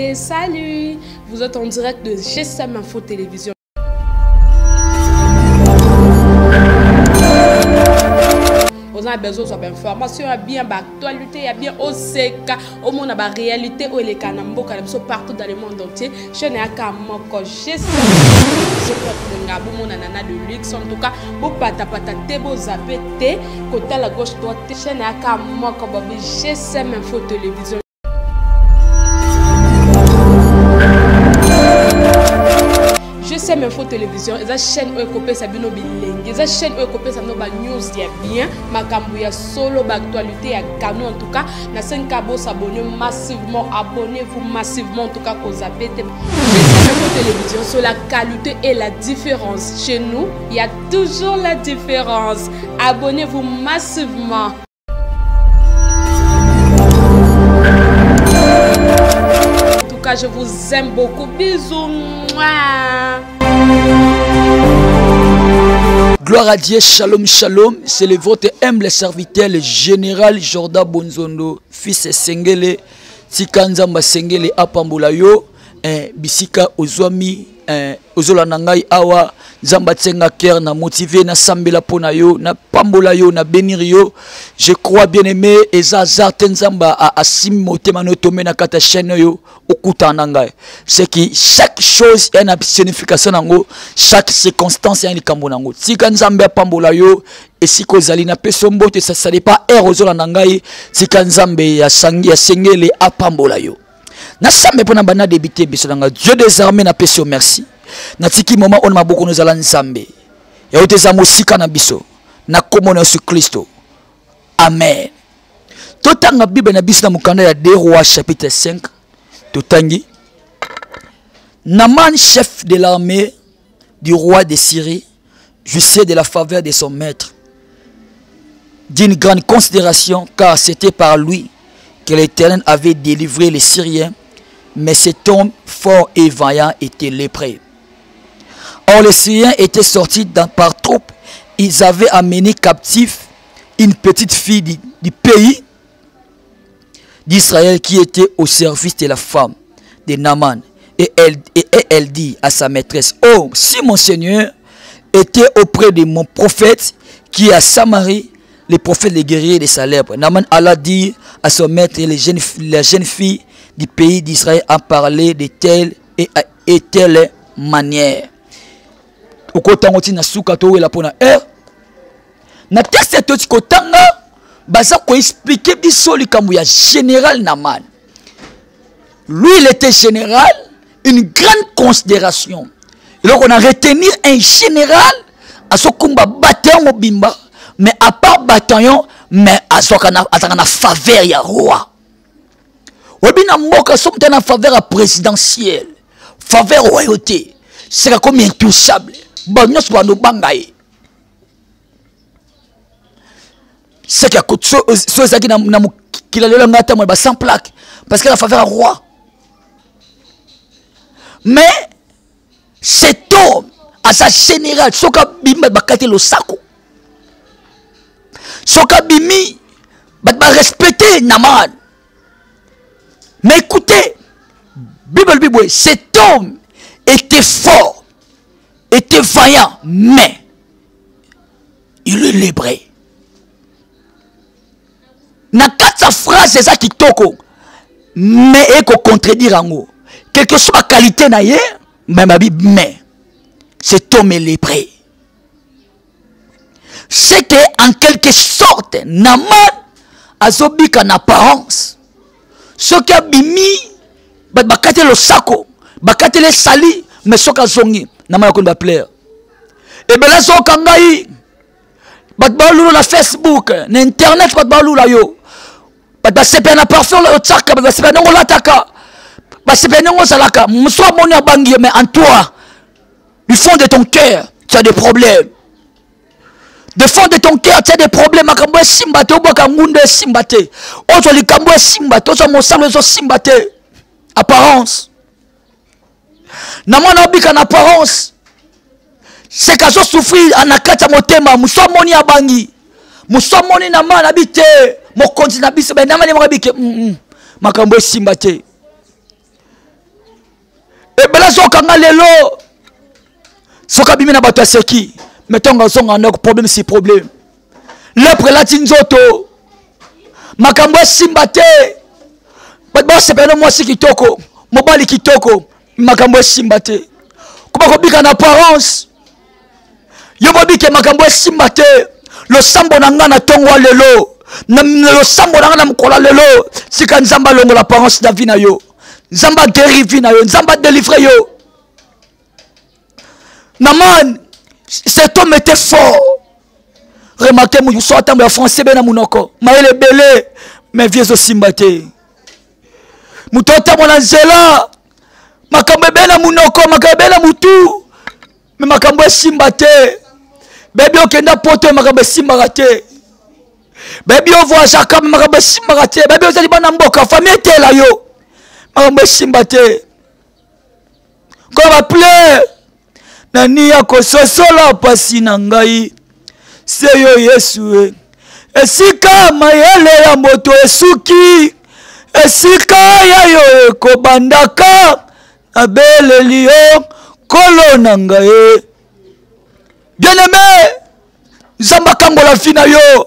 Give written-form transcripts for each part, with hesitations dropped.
Et salut, vous êtes en direct de GSM Info Télévision. On a besoin d'informations, il y a bien d'actualité, il y a bien OCK, au monde la réalité, où les canambo, partout dans le monde entier. Je n'ai qu'à mon GSM. Je peux nana de luxe, en tout cas, vous patapatez, vous zappez, côté à la gauche, droite, je n'ai qu'à mon GSM Info Télévision. GSM Info Télévision, et la chaîne où est sa bino bilingue, et la chaîne où est sa noba news bien, ma cambouya solo d'actualité à canon en tout cas, na 5 cabos s'abonner massivement, abonnez-vous massivement en tout cas qu'aux appels. GSM Info Télévision sur la qualité et la différence. Chez nous, il y a toujours la différence. Abonnez-vous massivement. En tout cas, je vous aime beaucoup. Bisous. Gloire à Dieu, shalom, shalom. C'est le votre humble serviteur, le général Jordan Bonzondo, fils Sengele, Tikanzamba Sengele Apambulayo, Bisika Ozwami, Ozolanangai Awa, Zamba Tsenga Ker, na motivé, na Sambela Ponayo, na Pambolayo, na Benirio. Je crois bien aimé, Eza Zarten Zamba a Simote Manotome na Kata Cheneyo, Okuta Nangai. C'est que chaque chose a une signification nango, chaque circonstance a une kambo nango. Si Kanzamba Pambolayo, et si Kozali na Pesombo, ça n'est pas Ozolanangai, si Kanzamba ya Sengele Apambolayo. Na sambe pona bana débité bisolanga Dieu des armées na pesio merci na tiki moment on maboko nous ala nzambe ya oteza mosika na biso na komona sur Christo amen. Totanga Bible na biso na mukanda ya 2 Rois chapitre 5 totangi Naman chef de l'armée du roi de Syrie jouissait de la faveur de son maître d'une grande considération car c'était par lui que l'Éternel avait délivré les Syriens, mais cet homme fort et vaillant était lépreux. Or les Syriens étaient sortis par troupes, ils avaient amené captif une petite fille du pays d'Israël qui était au service de la femme de Naman. Et elle dit à sa maîtresse, oh, si mon Seigneur était auprès de mon prophète qui est à Samarie, les prophètes, les guerriers de sa lèpre. Naman alla dire à son maître et la jeune fille du pays d'Israël a parlé de telle et telle manière. Au côté na soukato la pona na texte tout kotanga baza ko expliquer biso likambo ya général Naman. Lui il était général, une grande considération. Et donc on a retenir un général à ce combat bataille mobimba. Mais à part bataillon, mais à ce qu'on a faveur ya roi. Ou bien moka sommes en faveur présidentielle, faveur royauté. C'est comme intouchable. Bon nous sommes nos bangaye. C'est que ceux qui n'ont qui la le ngata moi sans plaque parce que la faveur roi. Mais cet homme à sa général, soka bimba bakate lo sako. Soka bimi, va respecter Naman. Mais écoutez, Bible, cet homme était fort, était vaillant, mais il est lépreux. Na quatre phrase c'est ça qui toko, mais et qu'on contredire en haut. Quelle que soit la qualité naïe, mais ma Bible, mais cet homme est lépreux. C'est que en quelque sorte Naman a zobika en apparence ce qui a bimi bakate le sako bakate le sali mais ce qui zongi Naman a plaire et ben là so kangai batbalu na Facebook na internet batbalu la yo batsepe na parfum la tsaka batsepe na ngola taka batsepe na ngozalaka mso moni abangi mais en toi du fond de ton cœur tu as des problèmes. De fond de ton cœur, tu as des problèmes. Tu as simbate, simbate. Ozo likambo simbate, ozo mosalo zo simbate. Apparence. Namana bika en apparence. C'est qu'à souffrir en akata motema, musomoni abangi. Musomoni na mana bite, mo konti na biso ben namani mo bike. Makambo simbate. Et bela zokanga lelo. Soka bimi na bato seki. Metonga zonga ndako problème si problème. Lepre la tinzoto. Makambo simbate. Ba sepena moi si kitoko. Mobali kitoko. Makambo simbate. Kuba kobika na apparence. Yo bobike makambo simbate. Le sambo nanga na tongo lelo. Le sambo nanga na mkola lelo. Sika nzamba longo l'apparence na vie na yo. Nzamba guéri vie na yo. Nzamba délivrer yo. Naman, cet homme était fort. Remarquez, vous sortez en français, ben amunoko. Maël belé, mais vieux aussi mbaté. Mutota mon anzela. Makambe ben amunoko, makambe ben amutu. Mais makambe simbate. Baby okenda poto makambe simbarate. Baby on voit Jacques makambe simbarate. Baby ozali bana mboka famille était là yo. Makambe simbate. Quand va pleurer. Nani yako sosola pasi na ngai seyo Yesu esika mayele ya moto esuki esika ya yo ekobandaka na beleli yo kolo na ngai bien-aimé Nzamba kangola vie na yo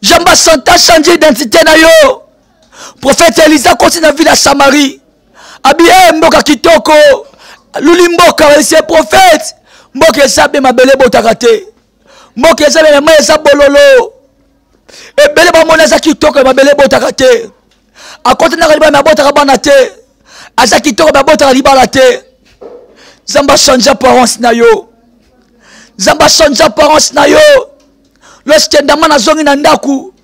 Nzamba santa changer identité na yo prophète Elisa continue na vie na Samarie abiye mboka kitoko Luli mboka ese prophète mboka esabe mabele botakate mboka esabe ma esa bololo ebele ba mona za kitoko mabele botakate akote na liba na botaka bana te aza kitoko ba botaka libala te Nzamba change apparence na yo Nzamba change apparence na yo lorsque ndama na zongi na ndaku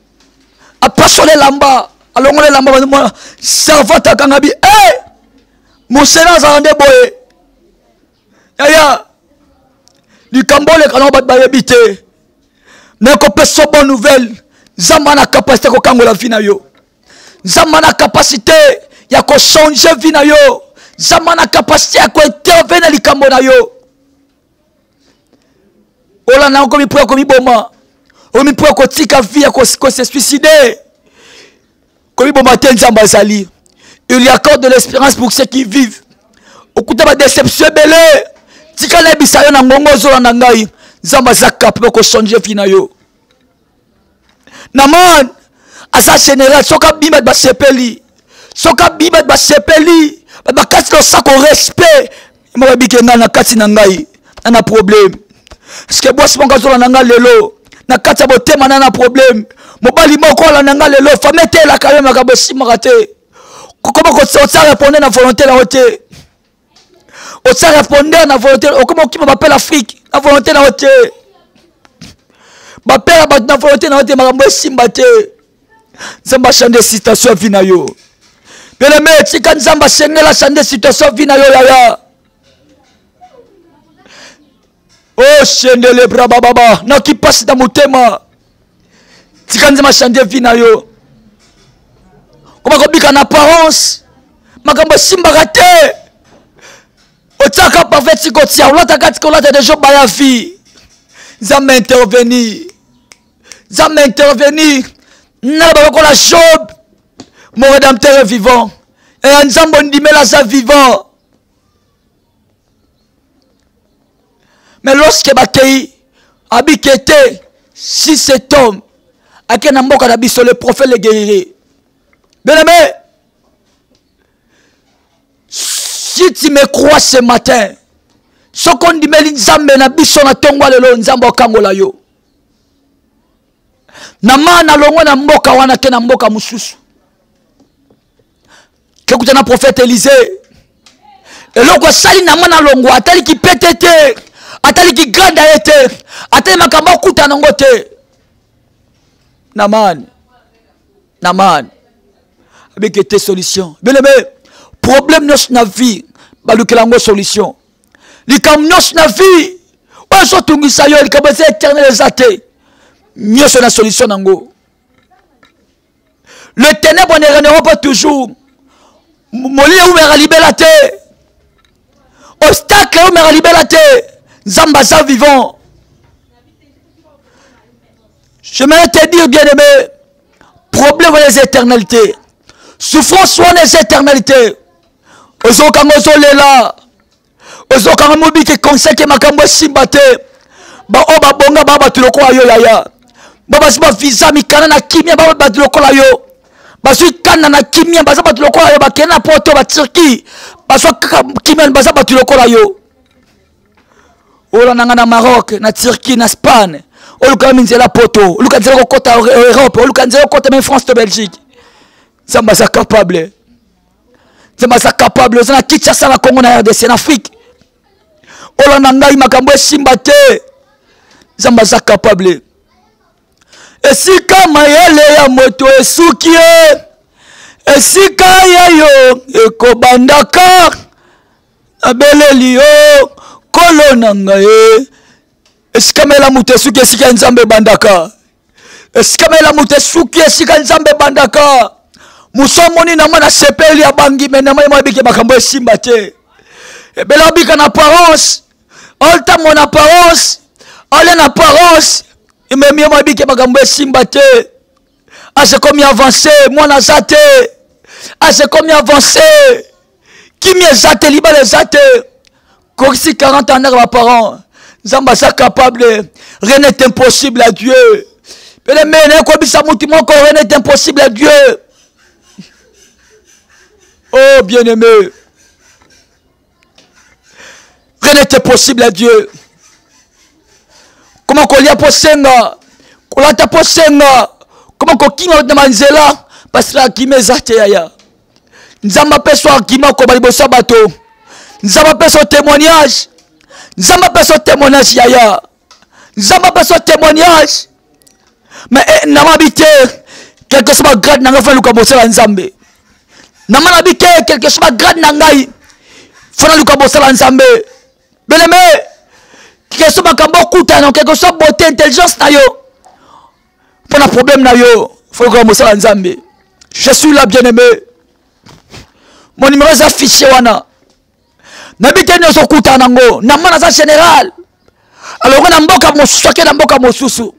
apasole lamba alongole lamba ba servante kangabi mon seigneur zande boye Aya, likambole kana bat bayebite. Neko peso bonne nouvelle. Nzamba na capacité ko kangola vie na yo. Nzamba na capacité ya ko changer vie na yo. Nzamba na capacité ya ko intervenir likambo na yo. Ola na ko mi pour ko mi boma. O mi pour ko tika vie ya ko se suicider. Ko mi boma te Nzamba zali. Il lui accorde de l'espérance pour ceux qui vivent. Okuta ba déception belé. Tika na bisayo na ngongo zola na ngai Nzamba za capable ko changer vie na yo Naman asa général soka bima ba sepeli soka bima ba sepeli ba kasi lo sako respect mo bike na kati na ngai na problème parce que boss monga zola na ngai lelo na kati botema na problème mobali moko la na ngai lelo famete la quand même ka bosimaka te comment ko ça répondre na volonté la hote au ça répondre na volonté comment qui m'appelle Afrique na volonté na hote ba père ba na volonté na hote makambo simbate Nzamba changer situation vina yo bien aimé tika Nzamba sengela changer situation vina yo yaya oh chendele bra baba na qui passe dans motema tika Nzamba changer vina yo comment ko bika na apparence makambo simbate Otaka parfait sikotia olata katika olata de job ya vie Nzamba intervenir na ba la Job mon rédempteur est vivant et Nzamba ndimela sa vivant mais lorsque bakei abikete si cet homme akena mboka na biso le prophète le guerrier bien aimé si tu me crois ce matin, ce qu'on dit, mais Nzambe na biso na tongwa lelo Nzamba okangola yo. Na mana longo na mboka wana ke na mboka mususu. Ke kutana prophète Élisée. Et loko sali na mana longo atali ki petete, atali ki ganda ete, atali makamba kuta nango te. Naman. Avec tes solutions. Bien aimé, problème na vie. Balukelango solution. Les camions na vie. On se tungi sayo les capacités éternelles zate. Mieux sur la solution nango. Le ténèbre ne règnera pas toujours. Molia ou mera libérate. Obstacle ou mera libérate. Nzamba sa vivant. Je vais te dire bien aimé. Problème des éternalités. Souffrance soit des éternalités. ozokanga ozolela ozokanga mobiki conseil ke makambo esimba te bao babonga bao bato lokola yo yaya babasi bavisa mikana na kimia bao bato lokola yo bazwi kanda na kimia baza bato lokola yo bakende na poto baturki bazwa kimia baza bato lokola yo olandanga na Maroc na Turquie na Espagne oluka minzela poto oluka nzela kokota Europe oluka nzela kokota même France to Belgique nzambe aza capable nzambe aza capable oza na Kinshasa na Congo na RDC na Afrique olanda ngai makambo esimba te nzambe aza capable esika mayele ya moto esuki ye esika ya yo ekobandaka abeleli yo kolo na ngai esika mayela moto esuki esika nzambe bandaka esika mayela moto esuki esika nzambe bandaka musomoni na mwana sepeli ya bangi mena mai mabike makambo esimba te ebela bika na apparence alta mon apparence ale na apparence imemie mabike makambo esimba te ase komi avancé mwana za te ase komi avancé kimi eza te libala eza te Corsi 40 ans à parents, Zamba ça capable, rien n'est impossible à Dieu. Rien n'est impossible à Dieu. Oh bien-aimé, rien n'est impossible à Dieu. Comment qu'on y a posenga, qu'on l'a posenga, comment qu'on kinga de manzela, parce que la kime zate yaya. Nzamba pessoa kima ko bali bosa bato. Nzamba peso témoignage. Nzamba peso témoignage yaya. Nzamba peso témoignage. Mais n'a habité quelque chose de grade n'a pas luka bosala nzambe. N'a habité quelque chose de grade n'a ngai. Fona luka bosala nzambe. Bien-aimé, quelque chose makambo kutana, quelque chose beauté intelligence na yo. Pour un problème na yo, faut luka bosala nzambe. Je suis là bien-aimé. Mon numéro est affiché wana. Nabite nyoso kuta nango na mana za général alors na mboka mosusu na mboka mosusu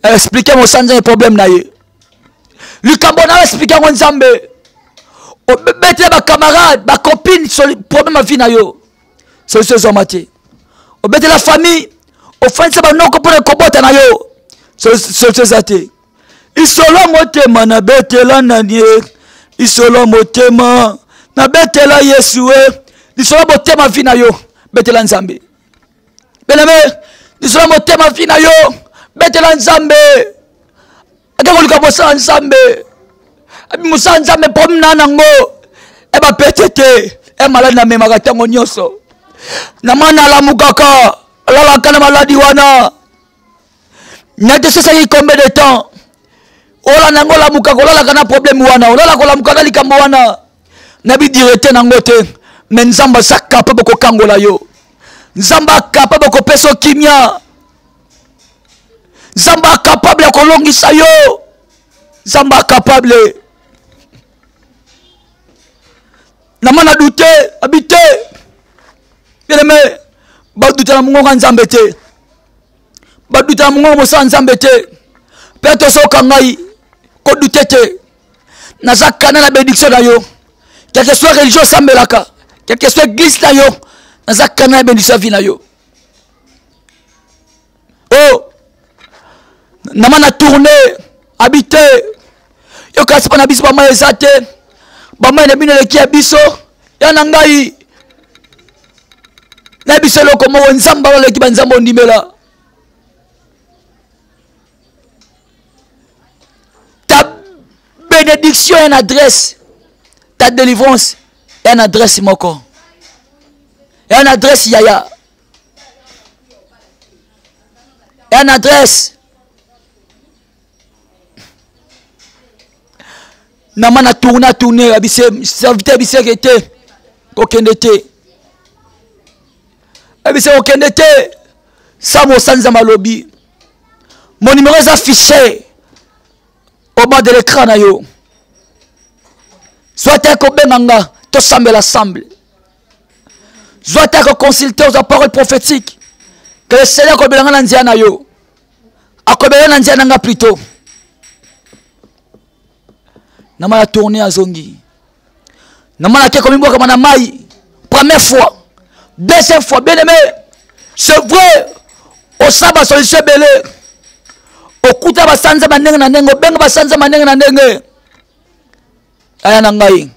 expliquer mo sanja un problème na ye likambo na expliquer ngo nzambe obete ba camarade ba copine sur problème vie na yo c'est ce zomate obete la famille offense ba noko pour kobota na yo c'est ce zate isolo motema na betela nanie isolo motema na betela Yesuwe Disons motema vina yo betela nzambe. Bien-aimé, disons motema vina yo betela nzambe. Akako luka bosa nzambe. Abi musa nzambe pomna nango. Eba petete, e malade na memaka tango nyoso. Na mana la mukaka, la kana maladi wana. Nyate sasa yi combien de temps? Ola nango la mukaka, ola kana problème wana, ola la mukaka likambo wana. Nabi direte nango te. Mais Nzamba sa capable ko kangola yo. Nzamba capable ko peso kimia. Nzamba capable ko longisa yo. Nzamba capable. Namana douté, habité. Bien aimé, ba douté na mungo Nzambe te. Ba douté na mungo mosa Nzambe te. Peto so kangai ko douté te. Na zakana na bénédiction na yo. Quelque soit religion sambelaka. Quel que soit l'église na yo, naza kana bénédiction vie na yo. Oh, namana tourner, habiter. Yo kasi pa na biso ba ma ezate. Ba ma na bino le ki abiso, ya na ngai. Na biso lo komo nzamba le ki banzambo ndimela. Ta bénédiction et une adresse. Ta délivrance. Et une adresse moko. Et une adresse yaya. Et une adresse. Namana tourner abise serviteur abise était okendete. Abise okendete. Samo sanza malobi. Mon numéro est affiché au bas de l'écran na yo. Soit un kobenganga to semble l'assemble. Soit un consulter aux paroles prophétiques. Que le Seigneur kobenganga nanzia na yo. Akobenganga nanzia nanga plutôt. Namala tourner à zongi. Namana ke komi boka mana mai. Première fois. Deuxième fois, bien aimé. C'est vrai. Au sabbat solution belé. Au kuta basanza manenge na ndenge, benga basanza manenge na ndenge. Aya nangai.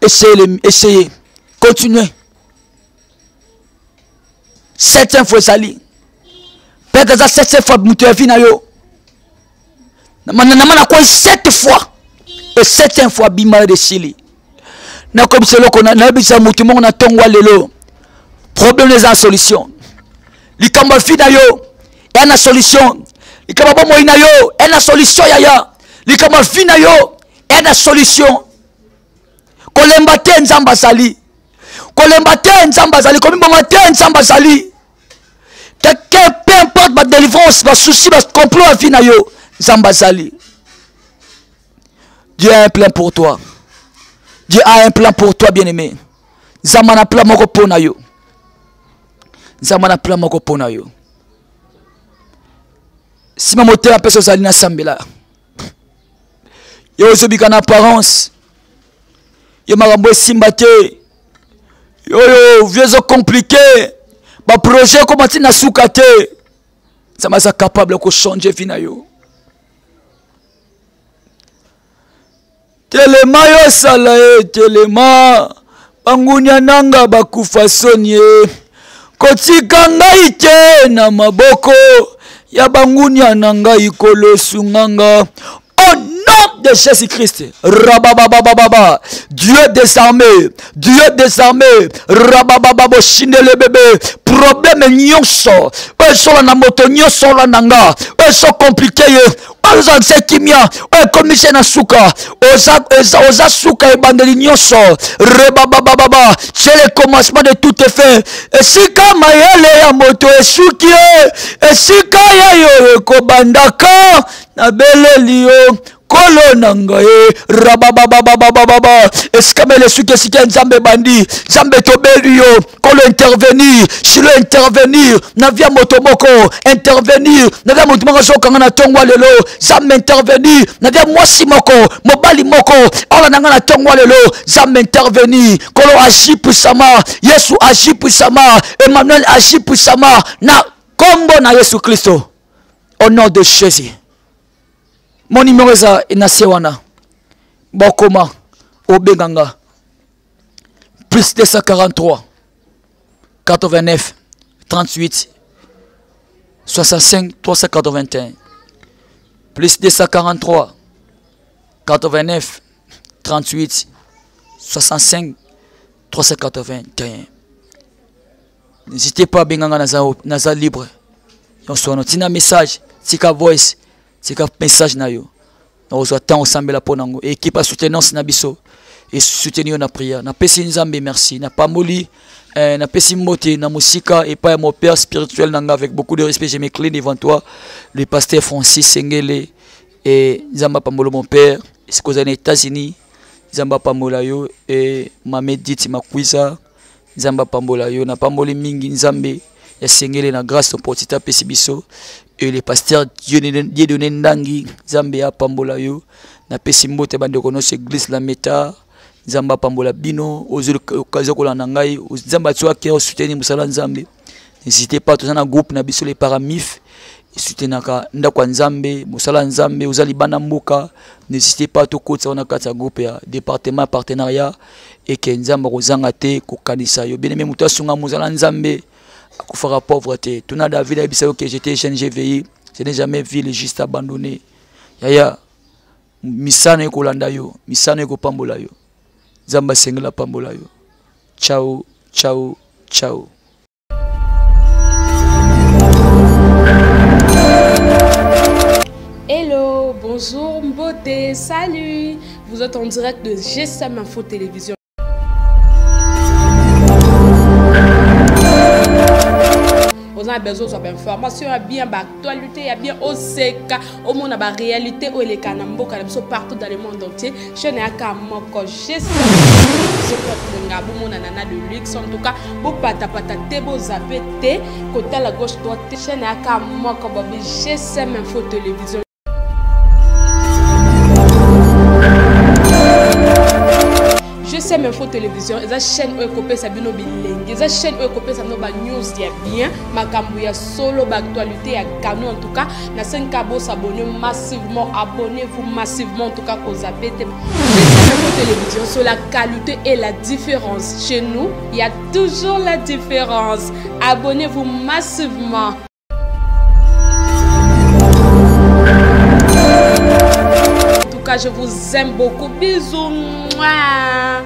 Essayez. Continuez. Septième fois sali. Peut-être ça septième fois mutu vina yo. Namana quoi 7 fois. Et septième fois bima de sili. Na comme c'est là qu'on a n'abisa mutu mon na tongwa lelo. Problème les en solution. Likamba vina yo. Et na solution. Likamba bomo ina yo. Et na solution yaya. Likamba vina yo. Et na solution. Kolemba te nzamba sali. Kolemba te nzamba sali. Komi bomba te nzamba sali. Peu importe ma délivrance, ma souci, ma complot à vie na yo. Nzamba sali. Dieu a un plan pour toi. Dieu a un plan pour toi, bien-aimé. Zamana plan moko pona yo. Zamana plan moko pona yo. Si ma moteur appelle ça sali na sambela. Yo zobika na apparence. Yo marambo simbate. Yo vieux compliqué. Ba projet comment tu na soukate. Ça m'a ça capable de changer vie na yo. Telema yo sala telema. Bangunya nanga bakufa sonye. Kotika ngai te na maboko. Ya bangunya nanga ikolo sunganga. Au nom de Jésus-Christ, Rabababababa, Dieu des armées, Rababababo, chine le bébé, problème nyonso, sola na moto nyonso la nanga, so compliqué, oza kimia, commission na suka, oza suka e bandeli nyonso, Rababababa, c'est le commencement de tout est fait, et si kama yele ya moto esuki, et si kaya yo kobandaka, na beleli yo, kolo nangaye rababababababa eskamele suke sike nzambe bandi nzambe tobeli yo kolo intervenir shilo intervenir na via motomoko intervenir na via motomoko sokanga na tongwa lelo nzambe intervenir na via mwasi moko mobali moko ala nanga na tongwa lelo nzambe intervenir kolo agit puissamment Yesu agit puissamment Emmanuel agit puissamment na kombo na Yesu Christo au nom de Jésus. Mon numéro est Nasewana. Bokoma. Obeganga. Plus 243. 89. 38. 65. 381. Plus 243. 89. 38. 65. 381. N'hésitez pas à Benganga Naza libre. On soit un message. Tika voice. C'est un message na yo. Nous attendons ensemble la ponango. Équipe à soutenance na biso et soutenir na prière. Na pesi nzambe merci. Na pamoli, na pesi moté na musika et pas mon père spirituel nanga avec beaucoup de respect. Je m'incline devant toi, le pasteur Francis Sengele et Nzamba pamolo mon père. C'est aux États-Unis. Nzamba pamola yo et ma médite ma kuisa. Nzamba pambola yo na pamoli mingi nzambe ya Sengele na grâce pour tita pesi biso. Et le pasteur Dieudonné Ndangi, Zambia Pambola yo, na pesi mbote bande kono église la meta, Zamba Pambola bino, aux occasions ko nangai, aux Zamba tsoa qui soutenir musala Nzambe. N'hésitez pas tous na groupe na biso les paramif, soutenaka ndakwa Nzambe, musala Nzambe, ozali bana mboka, n'hésitez pas to kotsa na kata groupe ya département partenariat et que Nzamba kozanga te ko kanisa yo. Bien aimé muta sunga musala Nzambe. Fera pauvreté. Tout n'a David a que j'étais jeune, j'ai veillé. Je n'ai jamais vu les juste abandonnés. Yaya, misane ko landayo, misane ko pambolayo. Zamba sengela pambolayo. Ciao, ciao, ciao. Hello, bonjour, beauté, salut. Vous êtes en direct de GSM Info Télévision. Vous avez besoin d'informations, il y a bien d'actualité, il y a bien OCK, au monde, la réalité, où les canambos, partout dans le monde entier. Je n'ai qu'à moi, je sais de luxe, en tout cas, vous patapatez, vous zappez, côté à la gauche, droite, je n'ai qu'à moi, GSM Info Télévision. GSM Info Télévision, eza chaîne où ekopé sabino bilenge, eza chaîne où ekopé sabino ba news ya bien, makambu ya solo ba actualité ya canon en tout cas, na 5 kabo s'abonner massivement, abonnez-vous massivement en tout cas pour zapper GSM Info Télévision sur la qualité et la différence. Chez nous, il y a toujours la différence. Abonnez-vous massivement. En tout cas, je vous aime beaucoup. Bisous. Mouah.